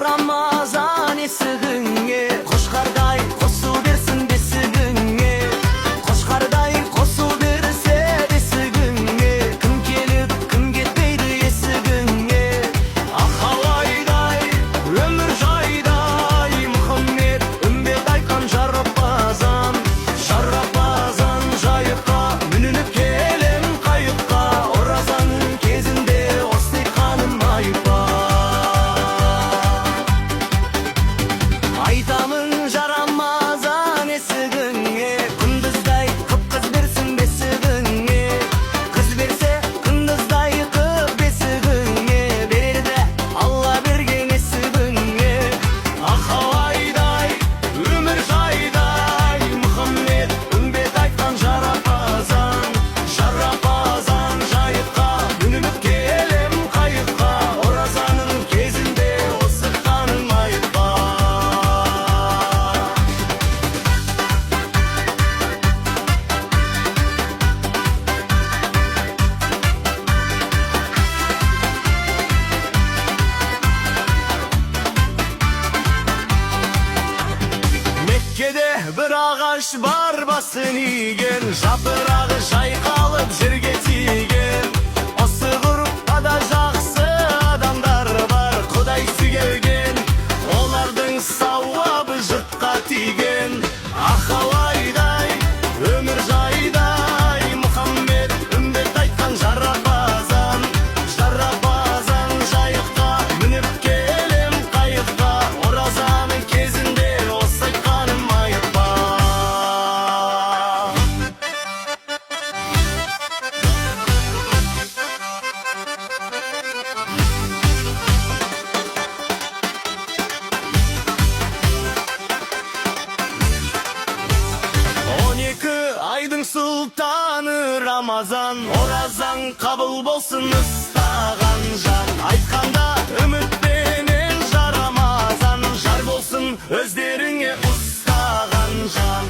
Ramazan esігіңе, қошқардай қосу берсін бесігіңе, қошқардай қосу берсе бесігіңе, кім келіп кім кетпейді есігіңе. Ақалайдай өмір жайдай Мұхаммед үмбет айтқан жарапазан жайыққа мүнініп келем қайыққа, оразаның кезінде остай қаным айықпа. Айтамын жарамазан есігіңе, күндіздай қып қыз берсін бесігіңе, қыз берсе күндіздай қып бесігіңе, береді Алла берген есігіңе. Ақалайдай өмір жайдай Мұхаммед үмбет айтқан жарапазан жайыққа мүнініп келем қайыққа, оразаның кезінде осы қаным айықпа. Меккеде бір ағаш бар, басын иген, жапырағы жайқалып жерге тиген. Осы ғұрыпта да жақсы адамдар бар, Құдай сүйген, олардың сауабы жұртқа тиген. Ақалайдай өмір жайдай Мұхаммед үмбет айтқан жарапазан жайыққа мініп келем қайыққа, оразаның кезінде осы айтқаным айықпа. Айдың сұлтаны Рамазан, оразаң қабыл болсын ұстаған жан. Айтқанда үмітпенен жарамазан, жар болсын өздеріңе ұстаған жан.